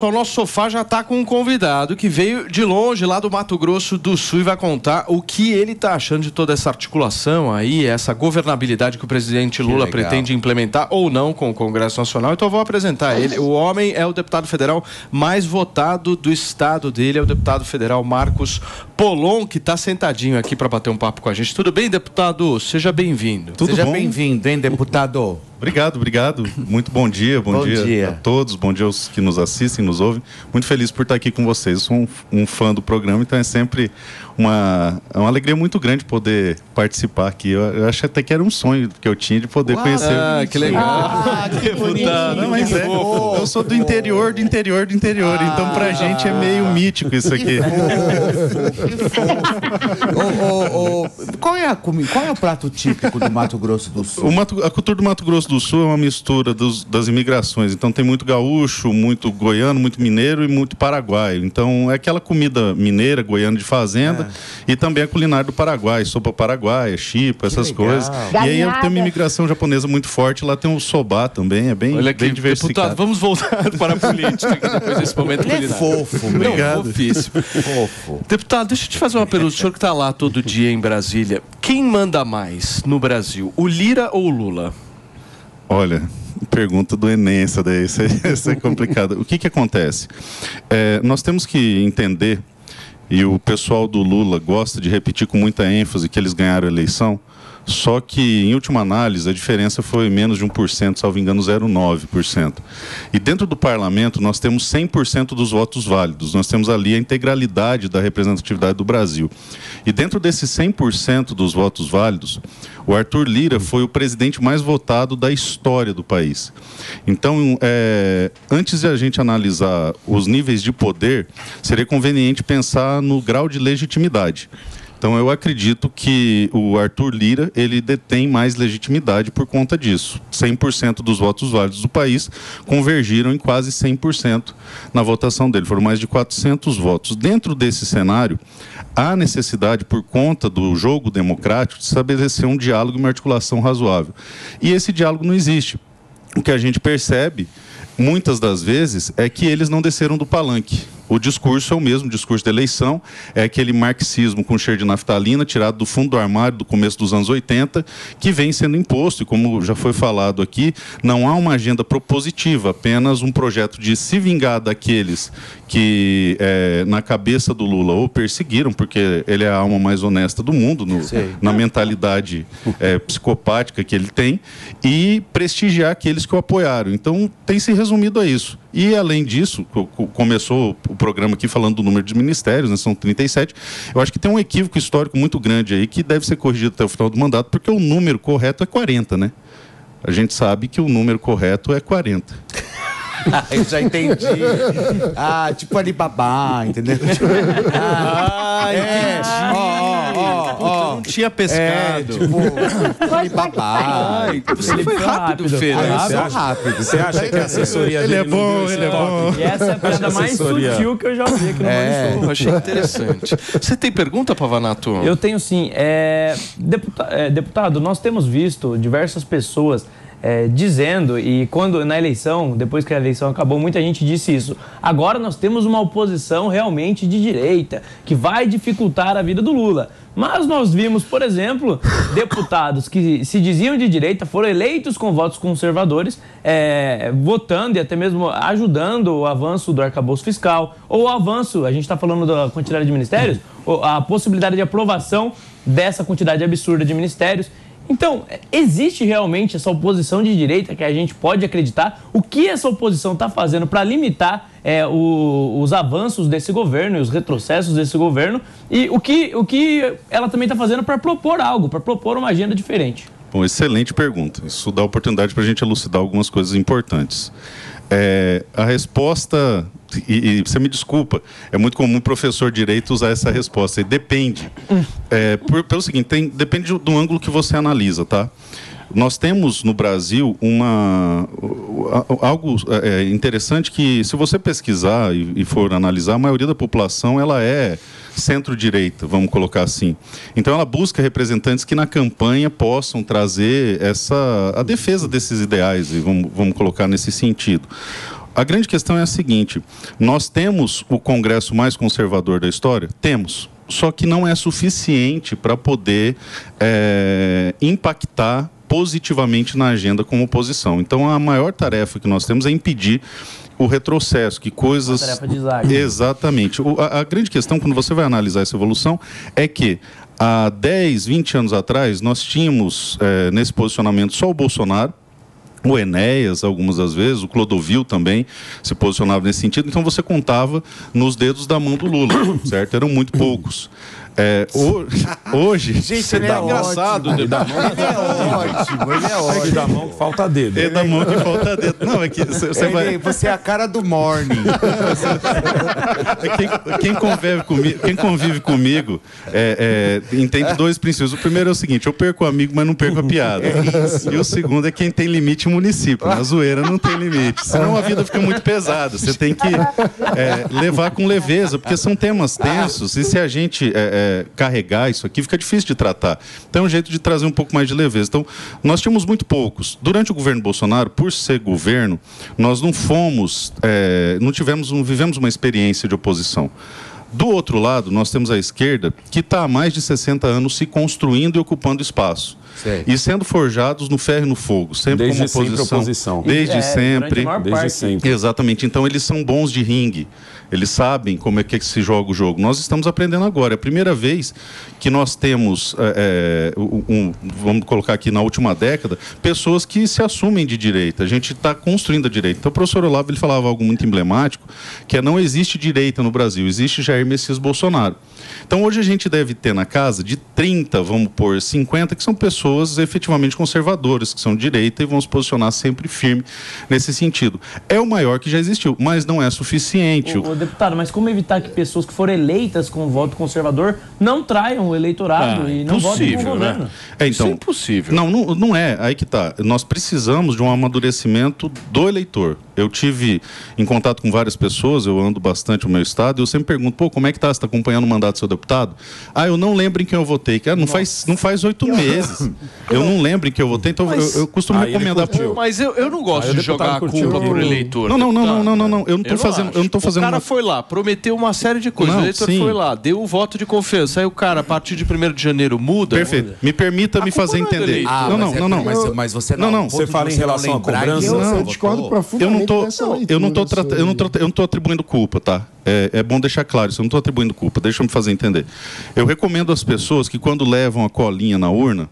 O nosso sofá já está com um convidado que veio de longe, lá do Mato Grosso do Sul, e vai contar o que ele está achando de toda essa articulação aí, essa governabilidade que o presidente Lula pretende implementar ou não com o Congresso Nacional. Então eu vou apresentar ele. O homem é o deputado federal mais votado do estado dele, é o deputado federal Marcos Polon, que está sentadinho aqui para bater um papo com a gente. Tudo bem, deputado? Seja bem-vindo. Seja bem-vindo, hein, deputado? Obrigado. Muito bom dia. Bom dia a todos. Bom dia aos que nos assistem, nos ouvem. Muito feliz por estar aqui com vocês. Eu sou um fã do programa, então é sempre uma alegria muito grande poder participar aqui. Eu acho até que era um sonho que eu tinha de poder conhecer. Ah, que legal. Que deputado. Não, mas eu sou do interior. Então pra gente é meio mítico isso aqui. Qual é o prato típico do Mato Grosso do Sul? A cultura do Mato Grosso do Sul é uma mistura das imigrações. Então tem muito gaúcho, muito goiano, muito mineiro e muito paraguaio. Então é aquela comida mineira, goiana de fazenda e também a culinária do Paraguai, sopa paraguaia, chipa, essas coisas. Galinhada. E aí tem uma imigração japonesa muito forte. Lá tem o sobá também, é bem diversificado. Deputado, vamos voltar para a política depois desse momento culinário. É fofo, obrigado. Fofíssimo. Fofo. Deputado, deixa eu te fazer uma pergunta. O senhor que está lá todo dia em Brasília, quem manda mais no Brasil, o Lira ou o Lula? Olha, pergunta do Enem, essa daí, isso é complicado. O que acontece? Nós temos que entender, e o pessoal do Lula gosta de repetir com muita ênfase que eles ganharam a eleição, só que, em última análise, a diferença foi menos de 1%, salvo engano, 0,9%. E dentro do parlamento, nós temos 100% dos votos válidos. Nós temos ali a integralidade da representatividade do Brasil. E dentro desses 100% dos votos válidos, o Arthur Lira foi o presidente mais votado da história do país. Então, antes de a gente analisar os níveis de poder, seria conveniente pensar no grau de legitimidade. Então, eu acredito que o Arthur Lira, ele detém mais legitimidade por conta disso. 100% dos votos válidos do país convergiram em quase 100% na votação dele. Foram mais de 400 votos. Dentro desse cenário, há necessidade, por conta do jogo democrático, de estabelecer um diálogo e uma articulação razoável. E esse diálogo não existe. O que a gente percebe, muitas das vezes, é que eles não desceram do palanque. O discurso é o mesmo, o discurso da eleição, é aquele marxismo com cheiro de naftalina, tirado do fundo do armário do começo dos anos 80, que vem sendo imposto, e como já foi falado aqui, não há uma agenda propositiva, apenas um projeto de se vingar daqueles que, na cabeça do Lula, ou perseguiram, porque ele é a alma mais honesta do mundo, na mentalidade psicopática que ele tem, e prestigiar aqueles que o apoiaram. Então, tem se resumido a isso. E, além disso, começou o programa aqui falando do número de ministérios, né, são 37. Eu acho que tem um equívoco histórico muito grande aí que deve ser corrigido até o final do mandato, porque o número correto é 40, né? A gente sabe que o número correto é 40. Eu já entendi. Tipo Alibaba, entendeu? Entendi. Não tinha pescado. Alibaba. Você foi rápido, Feira. Você acha que a assessoria dele Ele é bom. E essa é a piada mais sutil que eu já vi aqui no Mano Show. Achei interessante. Você tem pergunta, Pavanato? Eu tenho sim. Deputado, nós temos visto diversas pessoas dizendo, e quando na eleição, depois que a eleição acabou, muita gente disse isso. Agora nós temos uma oposição realmente de direita, que vai dificultar a vida do Lula. Mas nós vimos, por exemplo, deputados que se diziam de direita, foram eleitos com votos conservadores, votando e até mesmo ajudando o avanço do arcabouço fiscal, ou o avanço, a gente está falando da quantidade de ministérios, ou a possibilidade de aprovação dessa quantidade absurda de ministérios. Então, existe realmente essa oposição de direita que a gente pode acreditar? O que essa oposição está fazendo para limitar os avanços desse governo e os retrocessos desse governo? E o que ela também está fazendo para propor algo, para propor uma agenda diferente? Bom, excelente pergunta. Isso dá oportunidade para a gente elucidar algumas coisas importantes. A resposta, e você me desculpa, é muito comum o professor de direito usar essa resposta, e depende. Pelo seguinte, depende do ângulo que você analisa, tá? Nós temos no Brasil algo interessante que, se você pesquisar e for analisar, a maioria da população ela é centro-direita, vamos colocar assim. Então ela busca representantes que na campanha possam trazer a defesa desses ideais, e vamos colocar nesse sentido. A grande questão é a seguinte: nós temos o Congresso mais conservador da história? Temos. Só que não é suficiente para poder impactar positivamente na agenda como oposição. Então, a maior tarefa que nós temos é impedir o retrocesso, que coisas... Uma tarefa de zaga. Exatamente. A grande questão, quando você vai analisar essa evolução, é que há 10, 20 anos atrás, nós tínhamos nesse posicionamento só o Bolsonaro, o Enéas, algumas das vezes, o Clodovil também se posicionava nesse sentido. Então, você contava nos dedos da mão do Lula, certo? Eram muito poucos. Hoje... Gente, ele é engraçado. Ele é ótimo, ele é ótimo. É da mão que falta dedo. É da mão que falta dedo. Não, é que você é a cara do morning. Quem convive comigo entende dois princípios. O primeiro é o seguinte: eu perco o amigo, mas não perco a piada. E o segundo é quem tem limite é o município. A zoeira não tem limite. Senão a vida fica muito pesada. Você tem que levar com leveza, porque são temas tensos. E se a gente carregar isso aqui, fica difícil de tratar. Então é um jeito de trazer um pouco mais de leveza. Então, nós tínhamos muito poucos. Durante o governo Bolsonaro, por ser governo, nós não fomos, vivemos uma experiência de oposição. Do outro lado, nós temos a esquerda, que está há mais de 60 anos se construindo e ocupando espaço. Sei. E sendo forjados no ferro e no fogo, sempre Desde como oposição. Desde sempre. Desde sempre. Exatamente. Então, eles são bons de ringue. Eles sabem como é que se joga o jogo. Nós estamos aprendendo agora. É a primeira vez que nós temos, vamos colocar aqui na última década, pessoas que se assumem de direita. A gente está construindo a direita. Então, o professor Olavo ele falava algo muito emblemático, que é: não existe direita no Brasil, existe Jair Messias Bolsonaro. Então, hoje a gente deve ter na casa de 30, vamos pôr 50, que são pessoas efetivamente conservadoras, que são de direita e vão se posicionar sempre firme nesse sentido. É o maior que já existiu, mas não é suficiente. Deputado, mas como evitar que pessoas que foram eleitas com voto conservador não traiam o eleitorado e não votem com o governo? Né? Então, isso é impossível. Não é. Aí que tá. Nós precisamos de um amadurecimento do eleitor. Eu tive em contato com várias pessoas, eu ando bastante no meu estado, e eu sempre pergunto: como é que tá? Você está acompanhando o mandato do seu deputado? Eu não lembro em quem eu votei. Não faz 8 meses. Eu não lembro em quem eu votei, então eu costumo recomendar. Mas eu não gosto de jogar a culpa por eleitor. Não. Eu não tô fazendo. O cara foi lá, prometeu uma série de coisas. O eleitor foi lá, deu o voto de confiança. Aí o cara, a partir de 1º de janeiro, muda. Perfeito. Me permita me fazer entender. Não. Mas você não. Você fala em relação à cobrança. Eu discordo profundamente. Eu não estou atribuindo culpa, tá? É bom deixar claro isso, eu não estou atribuindo culpa, deixa eu me fazer entender. Eu recomendo às pessoas que, quando levam a colinha na urna,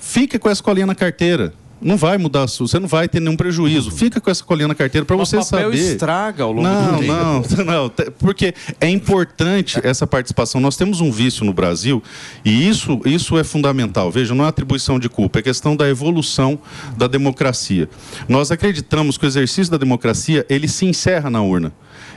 fique com essa colinha na carteira. Não vai mudar, você não vai ter nenhum prejuízo. Fica com essa colinha na carteira para você saber. O papel estraga ao longo do tempo. Não, porque é importante essa participação. Nós temos um vício no Brasil e isso é fundamental. Veja, não é atribuição de culpa, é questão da evolução da democracia. Nós acreditamos que o exercício da democracia, ele se encerra na urna.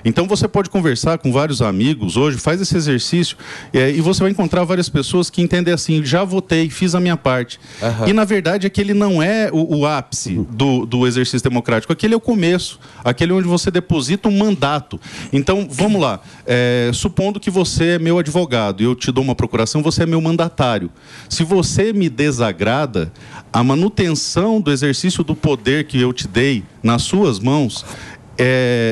Então, você pode conversar com vários amigos hoje, faz esse exercício e você vai encontrar várias pessoas que entendem assim: já votei, fiz a minha parte. E, na verdade, aquele não é o ápice do exercício democrático. Aquele é o começo, aquele onde você deposita um mandato. Então, vamos lá. Supondo que você é meu advogado e eu te dou uma procuração, você é meu mandatário. Se você me desagrada, a manutenção do exercício do poder que eu te dei nas suas mãos...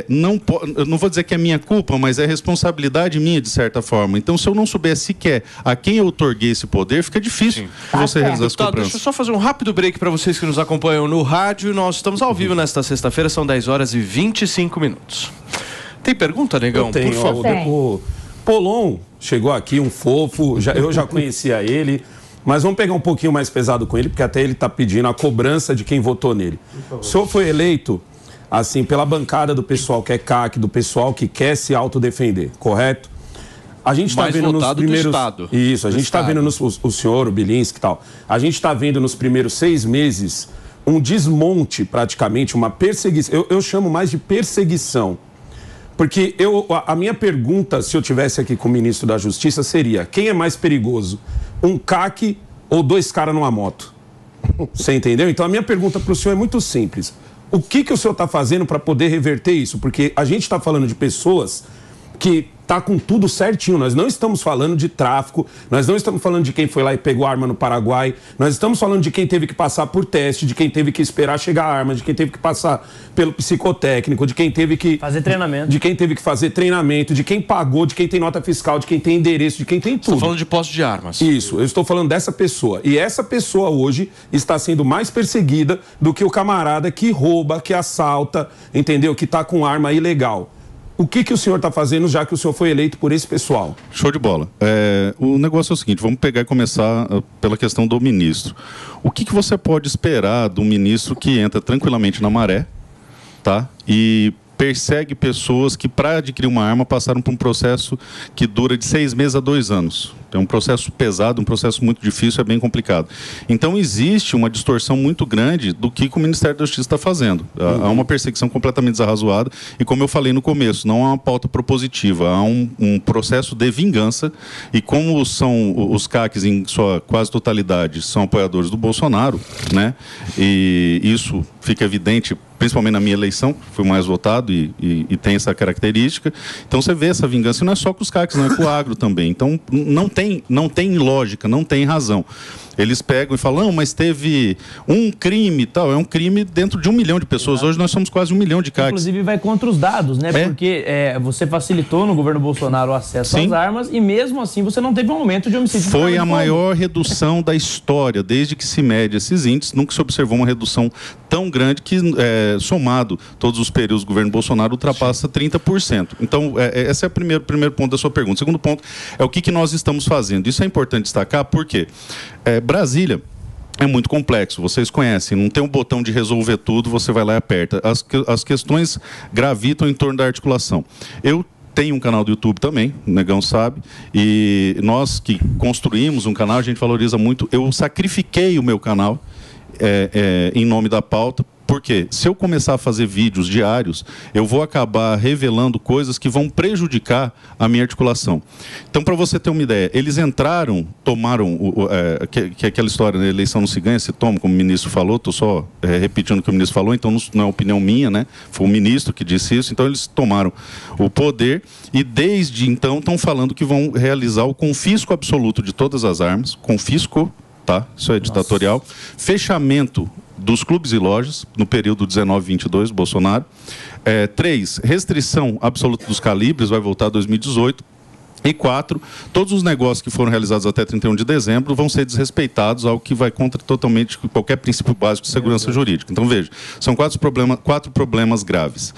não vou dizer que é minha culpa, mas é responsabilidade minha, de certa forma. Então, se eu não souber sequer a quem eu otorguei esse poder, fica difícil você realizar as cobranças. Deixa eu só fazer um rápido break para vocês que nos acompanham no rádio. Nós estamos ao vivo nesta sexta-feira, são 10h25. Tem pergunta, Negão? Por favor. O Polon chegou aqui, um fofo, eu já conhecia ele, mas vamos pegar um pouquinho mais pesado com ele, porque até ele está pedindo a cobrança de quem votou nele. O senhor foi eleito assim, pela bancada do pessoal que é CAC, do pessoal que quer se autodefender, correto? A gente está vendo nos primeiros... Isso, a gente está vendo o senhor, o Bilinski e tal, a gente está vendo nos primeiros 6 meses um desmonte, praticamente, uma perseguição. Eu chamo mais de perseguição. Porque a minha pergunta, se eu tivesse aqui com o ministro da Justiça, seria: quem é mais perigoso? Um CAC ou 2 caras numa moto? Você entendeu? Então, a minha pergunta para o senhor é muito simples. O que o senhor está fazendo para poder reverter isso? Porque a gente está falando de pessoas que tá com tudo certinho. Nós não estamos falando de tráfico, nós não estamos falando de quem foi lá e pegou a arma no Paraguai, nós estamos falando de quem teve que passar por teste, de quem teve que esperar chegar a arma, de quem teve que passar pelo psicotécnico, de quem teve que fazer treinamento, de quem teve que fazer treinamento, de quem pagou, de quem tem nota fiscal, de quem tem endereço, de quem tem tudo. Estou falando de posse de armas. Isso, eu estou falando dessa pessoa. E essa pessoa hoje está sendo mais perseguida do que o camarada que rouba, que assalta, entendeu? Que está com arma ilegal. O que o senhor está fazendo, já que o senhor foi eleito por esse pessoal? Show de bola. O negócio é o seguinte, vamos pegar e começar pela questão do ministro. O que você pode esperar de um ministro que entra tranquilamente na maré, tá? E persegue pessoas que, para adquirir uma arma, passaram por um processo que dura de 6 meses a 2 anos. É um processo pesado, um processo muito difícil, é bem complicado. Então, existe uma distorção muito grande do que o Ministério da Justiça está fazendo. Há uma perseguição completamente desarrazoada e, como eu falei no começo, não há uma pauta propositiva, há um processo de vingança e como são os CACs, em sua quase totalidade, são apoiadores do Bolsonaro, né? E isso fica evidente, principalmente na minha eleição, fui mais votado e tem essa característica. Então, você vê essa vingança, e não é só com os CACs, não é com o agro também. Então, não tem lógica, não tem razão. Eles pegam e falam, não, mas teve um crime e tal. É um crime dentro de 1 milhão de pessoas. Hoje nós somos quase 1 milhão de CACs. Inclusive vai contra os dados, né? Porque você facilitou no governo Bolsonaro o acesso às armas e mesmo assim você não teve um aumento de homicídio. Foi a maior redução da história. Desde que se mede esses índices, nunca se observou uma redução tão grande que, somado todos os períodos do governo Bolsonaro, ultrapassa 30%. Então, esse é o primeiro ponto da sua pergunta. O segundo ponto é o que nós estamos fazendo. Isso é importante destacar porque Brasília é muito complexo, vocês conhecem, não tem um botão de resolver tudo, você vai lá e aperta. As questões gravitam em torno da articulação. Eu tenho um canal do YouTube também, o Negão sabe, e nós que construímos um canal, a gente valoriza muito. Eu sacrifiquei o meu canal em nome da pauta. Porque se eu começar a fazer vídeos diários, eu vou acabar revelando coisas que vão prejudicar a minha articulação. Então, para você ter uma ideia, eles entraram, tomaram, que aquela história, né, eleição não se ganha, se toma, como o ministro falou, estou só repetindo o que o ministro falou, então não é opinião minha, né? Foi o ministro que disse isso, então eles tomaram o poder e desde então estão falando que vão realizar o confisco absoluto de todas as armas, confisco, tá? Isso é ditatorial, fechamento dos clubes e lojas, no período 19-22, Bolsonaro. 3, restrição absoluta dos calibres, vai voltar a 2018. E 4, todos os negócios que foram realizados até 31 de dezembro vão ser desrespeitados, algo que vai contra totalmente qualquer princípio básico de segurança jurídica. Então, veja, são 4 problemas graves.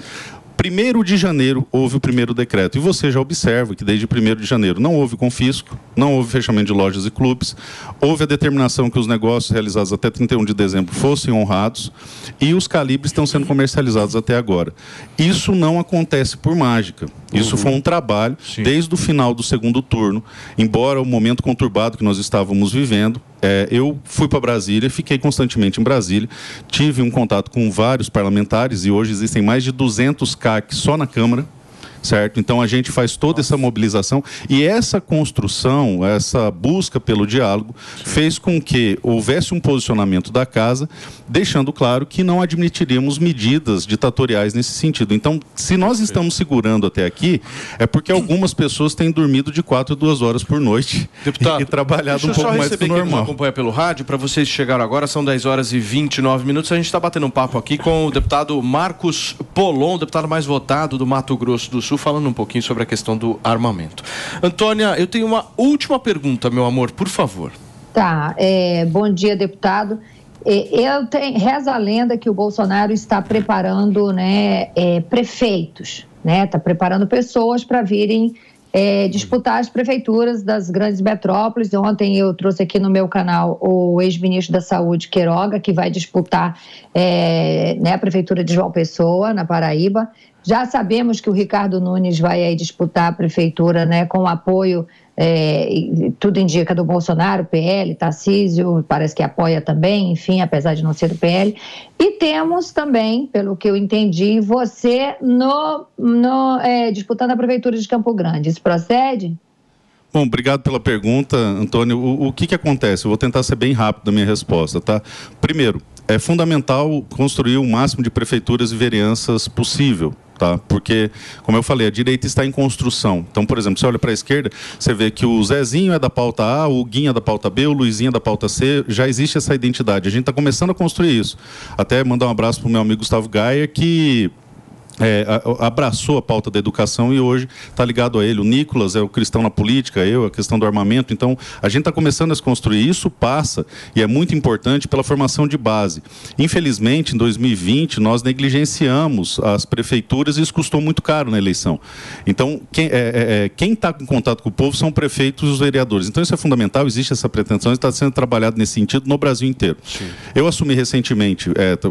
1º de janeiro houve o primeiro decreto e você já observa que desde 1º de janeiro não houve confisco, não houve fechamento de lojas e clubes, houve a determinação que os negócios realizados até 31 de dezembro fossem honrados e os calibres estão sendo comercializados até agora. Isso não acontece por mágica, isso foi um trabalho desde o final do segundo turno, embora o momento conturbado que nós estávamos vivendo. Eu fui para Brasília, fiquei constantemente em Brasília, tive um contato com vários parlamentares e hoje existem mais de 200 CACs só na Câmara, certo? Então a gente faz toda essa mobilização e essa construção, essa busca pelo diálogo fez com que houvesse um posicionamento da casa, deixando claro que não admitiríamos medidas ditatoriais nesse sentido. Então, se nós estamos segurando até aqui, é porque algumas pessoas têm dormido de 4 a 2 horas por noite. Deputado, e trabalhado um pouco mais do que normal. Acompanha pelo rádio, para vocês que chegaram agora, são 10 horas e 29 minutos, a gente está batendo um papo aqui com o deputado Marcos Polon, deputado mais votado do Mato Grosso do Sul, falando um pouquinho sobre a questão do armamento. Antônia, eu tenho uma última pergunta, meu amor, por favor. Tá, bom dia, deputado. Reza a lenda que o Bolsonaro está preparando, né, prefeitos, né, está preparando pessoas para virem disputar as prefeituras das grandes metrópoles. Ontem eu trouxe aqui no meu canal o ex-ministro da Saúde, Queiroga, que vai disputar né, a prefeitura de João Pessoa, na Paraíba. Já sabemos que o Ricardo Nunes vai aí disputar a prefeitura, né, com o apoio, tudo indica, do Bolsonaro, PL, Tarcísio, parece que apoia também, enfim, apesar de não ser do PL. E temos também, pelo que eu entendi, você disputando a prefeitura de Campo Grande. Isso procede? Bom, obrigado pela pergunta, Antônio. O que acontece? Eu vou tentar ser bem rápido na minha resposta, tá? Primeiro, é fundamental construir o máximo de prefeituras e vereanças possível, Tá? Porque, como eu falei, a direita está em construção. Então, por exemplo, você olha para a esquerda, você vê que o Zezinho é da pauta A, o Guinho é da pauta B, o Luizinho é da pauta C, já existe essa identidade. A gente está começando a construir isso. Até mandar um abraço para o meu amigo Gustavo Gaia, que abraçou a pauta da educação e hoje está ligado a ele. O Nicolas é o cristão na política, a questão do armamento. Então, a gente está começando a se construir. Isso passa, e é muito importante, pela formação de base. Infelizmente, em 2020, nós negligenciamos as prefeituras e isso custou muito caro na eleição. Então, quem está em contato com o povo são prefeitos e os vereadores. Então, isso é fundamental, existe essa pretensão, está sendo trabalhado nesse sentido no Brasil inteiro. Sim. Eu assumi recentemente,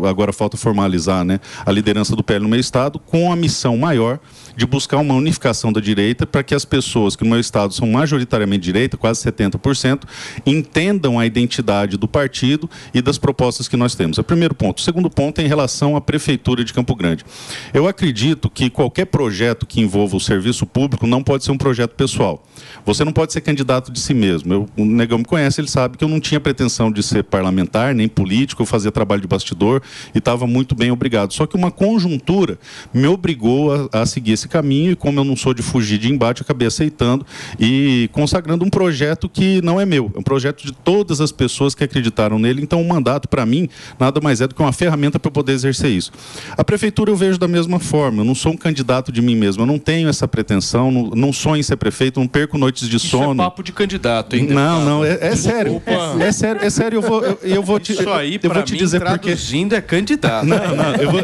agora falta formalizar, né, a liderança do PL no meu estado, com a missão maior de buscar uma unificação da direita para que as pessoas que no meu estado são majoritariamente de direita, quase 70%, entendam a identidade do partido e das propostas que nós temos. É o primeiro ponto. O segundo ponto é em relação à Prefeitura de Campo Grande. Eu acredito que qualquer projeto que envolva o serviço público não pode ser um projeto pessoal. Você não pode ser candidato de si mesmo. O Negão me conhece, ele sabe que eu não tinha pretensão de ser parlamentar, nem político, eu fazia trabalho de bastidor e estava muito bem, obrigado. Só que uma conjuntura me obrigou a seguir esse caminho e, como eu não sou de fugir de embate, eu acabei aceitando e consagrando um projeto que não é meu, é um projeto de todas as pessoas que acreditaram nele. Então, o mandato, para mim, nada mais é do que uma ferramenta para eu poder exercer isso. A prefeitura eu vejo da mesma forma, eu não sou um candidato de mim mesmo, eu não tenho essa pretensão, não sonho em ser prefeito, não perco noites de sono. Isso é papo de candidato, hein? Não, é sério. É sério, eu vou te isso aí, para mim, dizer traduzindo, porque... é candidato. Não,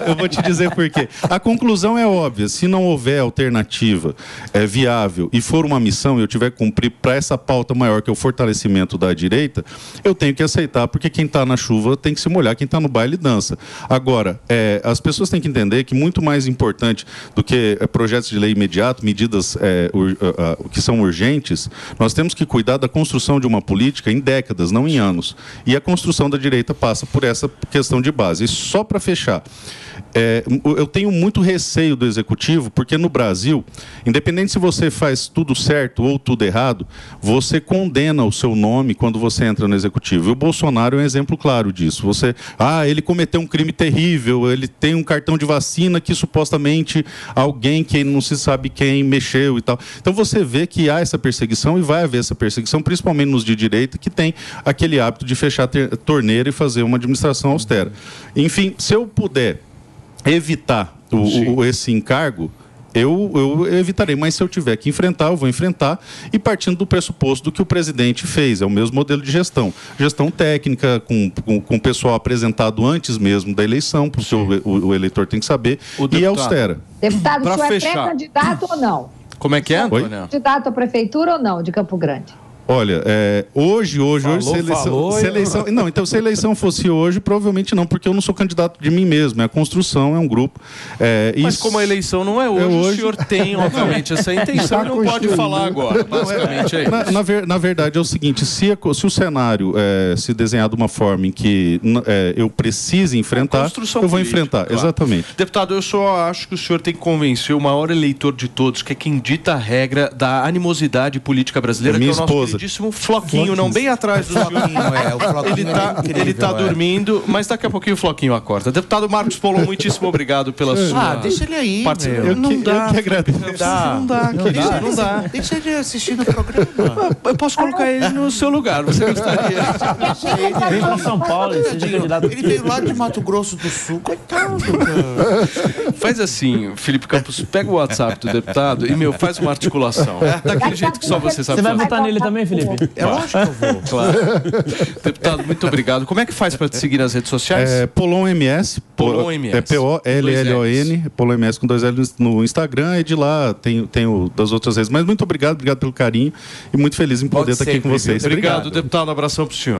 eu vou te dizer por quê. A conclusão é óbvia, se não houver alternativa viável e for uma missão e eu tiver que cumprir para essa pauta maior, que é o fortalecimento da direita, eu tenho que aceitar, porque quem está na chuva tem que se molhar, quem está no baile dança. Agora, as pessoas têm que entender que muito mais importante do que projetos de lei imediato, medidas que são urgentes, nós temos que cuidar da construção de uma política em décadas, não em anos. E a construção da direita passa por essa questão de base. E só para fechar, eu tenho muito receio do executivo, porque no Brasil, independente se você faz tudo certo ou tudo errado, você condena o seu nome quando você entra no executivo. E o Bolsonaro é um exemplo claro disso. Ele cometeu um crime terrível, ele tem um cartão de vacina que supostamente alguém que não se sabe quem mexeu e tal. Então você vê que há essa perseguição e vai haver essa perseguição, principalmente nos de direita, que tem aquele hábito de fechar a torneira e fazer uma administração austera. Enfim, se eu puder evitar esse encargo, eu evitarei, mas se eu tiver que enfrentar, eu vou enfrentar, e partindo do pressuposto do que o presidente fez, é o mesmo modelo de gestão técnica, com o pessoal apresentado antes mesmo da eleição, porque o eleitor tem que saber, e austera. Deputado, o senhor é pré-candidato ou não? Como é que é, Antônio? Candidato à prefeitura ou não, de Campo Grande? Olha, hoje, se a eleição fosse hoje, provavelmente não, porque eu não sou candidato de mim mesmo, é a construção, é um grupo. Mas como a eleição não é hoje, o senhor tem, obviamente, essa intenção e não pode falar agora, basicamente é isso. Na verdade, é o seguinte, se o cenário se desenhar de uma forma em que eu precise enfrentar, eu vou enfrentar, claro. Exatamente. Deputado, eu só acho que o senhor tem que convencer o maior eleitor de todos, que é quem dita a regra da animosidade política brasileira, minha que é o nosso queridíssimo Floquinho, não bem atrás do senhor. Ele tá dormindo, mas daqui a pouquinho o Floquinho acorda. Deputado Marcos Polon, muitíssimo obrigado pela sua... deixa ele aí, Eu que agradeço. Não dá. Deixa ele assistir no programa. Eu posso colocar ele no seu lugar, você gostaria? Vem para São Paulo e seja candidato. Ele veio lá de Mato Grosso do Sul, coitado, cara. Faz assim, Felipe Campos, pega o WhatsApp do deputado e, faz uma articulação. Daquele jeito que só você sabe fazer. Você vai votar nele também, Felipe? É lógico que eu vou. Claro. Deputado, muito obrigado. Como é que faz para te seguir nas redes sociais? Polon MS. Polon MS. É P-O-L-L-O-N. Polon MS com 2 L no Instagram, e de lá tem das outras redes. Mas muito obrigado pelo carinho e muito feliz em poder estar aqui com vocês. Obrigado, deputado. Um abração para o senhor.